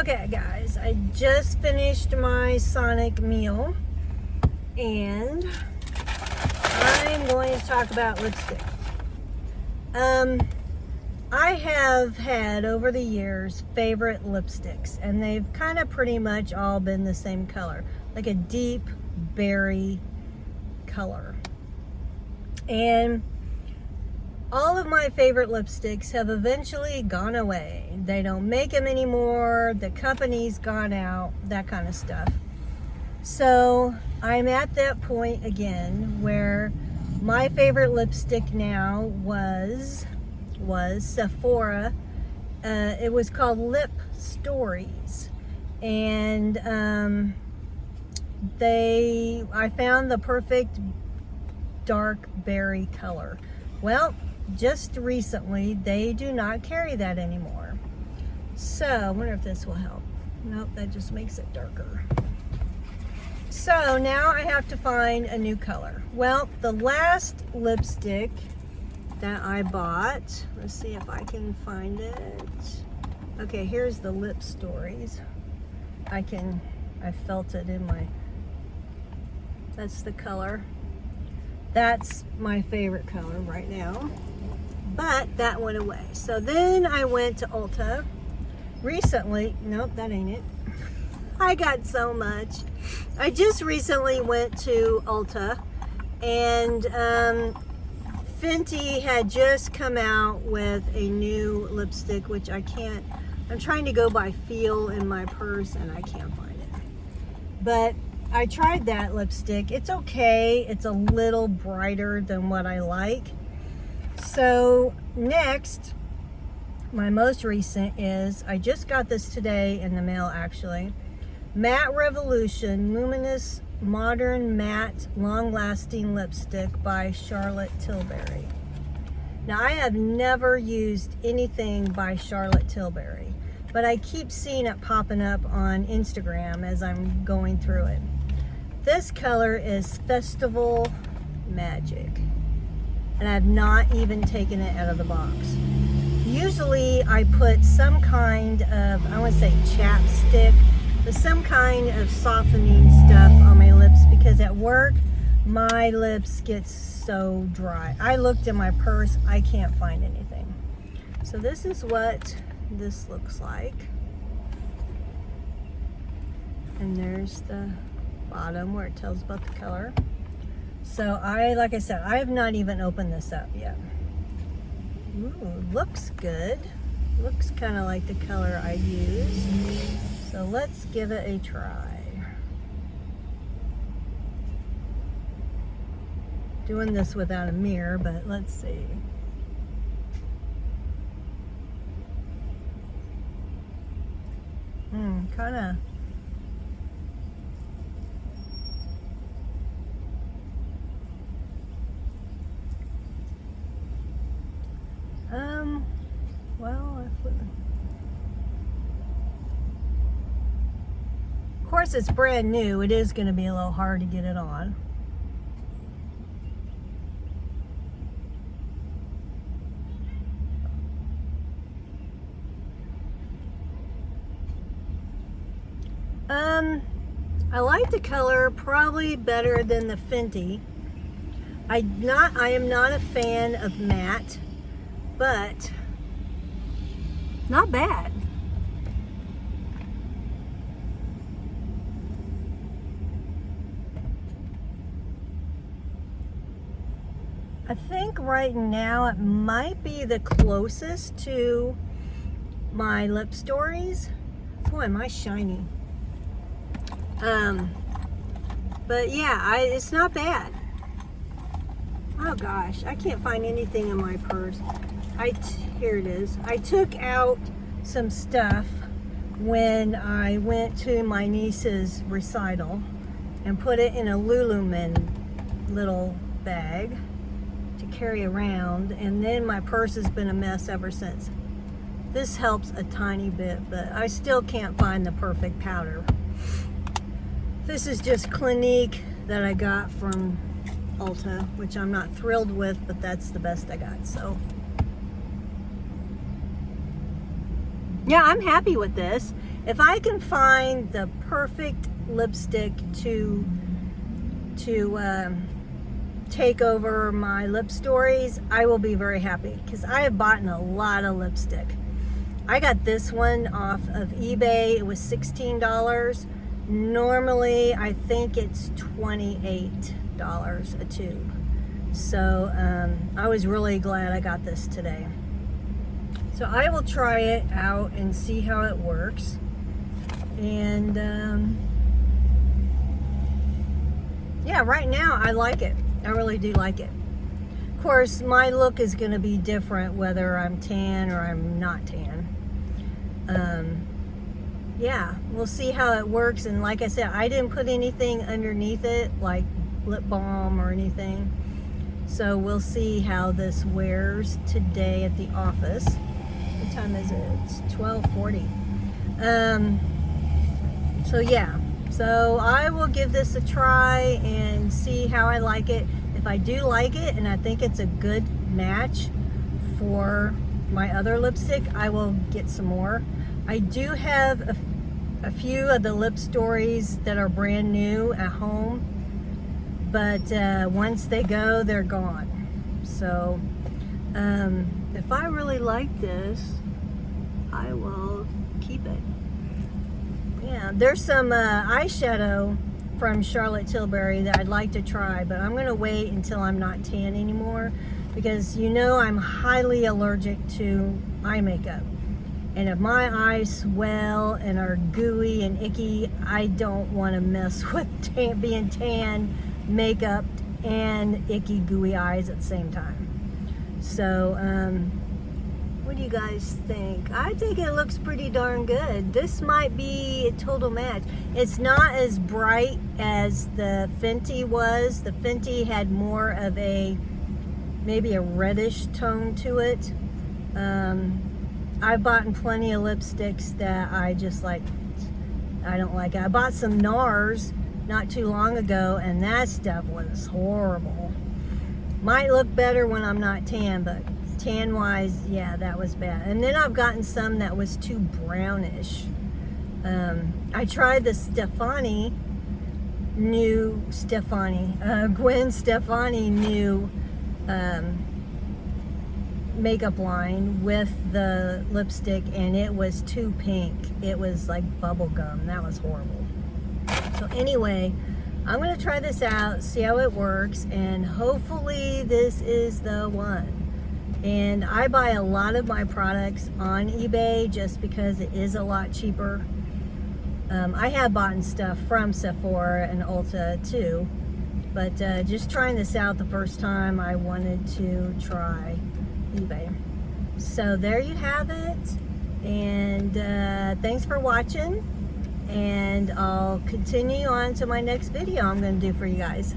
Okay guys, I just finished my Sonic meal and I'm going to talk about lipstick. I have had over the years favorite lipsticks, and they've kind of pretty much all been the same color, like a deep berry color. And all of my favorite lipsticks have eventually gone away. They don't make them anymore, the company's gone out, that kind of stuff. So I'm at that point again where my favorite lipstick now was Sephora. It was called Lip Stories, and I found the perfect dark berry color. Well, just recently they do not carry that anymore. So I wonder if this will help. Nope, that just makes it darker. So now I have to find a new color. Well, the last lipstick that I bought, let's see if I can find it. Okay, here's the Lip Stories. I felt it in my, that's the color. That's my favorite color right now, but that went away. So then I went to Ulta recently. Nope, that ain't it. I got so much. I just recently went to Ulta, and Fenty had just come out with a new lipstick, which I'm trying to go by feel in my purse and I can't find it. But I tried that lipstick. It's okay. It's a little brighter than what I like. So next, my most recent is, I just got this today in the mail actually. Matte Revolution Luminous Modern Matte Long-Lasting Lipstick by Charlotte Tilbury. Now I have never used anything by Charlotte Tilbury, but I keep seeing it popping up on Instagram as I'm going through it. This color is Festival Magic, and I've not even taken it out of the box. Usually I put some kind of, I want to say chapstick, but some kind of softening stuff on my lips, because at work my lips get so dry. I looked in my purse, I can't find anything. So this is what this looks like. And there's the bottom where it tells about the color. So like I said, I have not even opened this up yet. Ooh, looks good. Looks kind of like the color I use. So let's give it a try. Doing this without a mirror, but let's see. Kind of. Well, of course it's brand new. It is going to be a little hard to get it on. I like the color probably better than the Fenty. I am not a fan of matte, but not bad. I think right now it might be the closest to my Lip Stories. Boy, am I shiny. But yeah, it's not bad. Oh gosh, I can't find anything in my purse. Here it is. I took out some stuff when I went to my niece's recital and put it in a Lululemon little bag to carry around, and then my purse has been a mess ever since. This helps a tiny bit, but I still can't find the perfect powder. This is just Clinique that I got from Ulta, which I'm not thrilled with, but that's the best I got. So yeah, I'm happy with this. If I can find the perfect lipstick to take over my lip stories, I will be very happy, because I have bought a lot of lipstick. I got this one off of eBay. It was $16. Normally, I think it's $28 a tube. So I was really glad I got this today. So I will try it out and see how it works. And yeah, right now I like it. I really do like it. Of course, my look is going to be different whether I'm tan or I'm not tan. Yeah, we'll see how it works. And like I said, I didn't put anything underneath it, like lip balm or anything. So we'll see how this wears today at the office. What time is it? It's 12:40. So yeah, so I will give this a try and see how I like it. If I do like it and I think it's a good match for my other lipstick, I will get some more. I do have a few of the lip stories that are brand new at home, but once they go, they're gone. So if I really like this, I will keep it. Yeah, there's some eyeshadow from Charlotte Tilbury that I'd like to try, but I'm gonna wait until I'm not tan anymore, because you know I'm highly allergic to eye makeup. And if my eyes swell and are gooey and icky, I don't want to mess with being tan, makeup, and icky, gooey eyes at the same time. So, what do you guys think? I think it looks pretty darn good. This might be a total match. It's not as bright as the Fenty was. The Fenty had more of maybe a reddish tone to it. I've bought plenty of lipsticks that I just like, I don't like it. I bought some NARS not too long ago, and that stuff was horrible. Might look better when I'm not tan, but tan wise, yeah, that was bad. And then I've gotten some that was too brownish. I tried the Gwen Stefani new makeup line with the lipstick, and it was too pink. It was like bubble gum. That was horrible. So anyway, I'm going to try this out, see how it works, and hopefully this is the one. And I buy a lot of my products on eBay just because it is a lot cheaper. I have bought stuff from Sephora and Ulta too, but just trying this out the first time, I wanted to try eBay. So there you have it, and thanks for watching, and I'll continue on to my next video I'm going to do for you guys.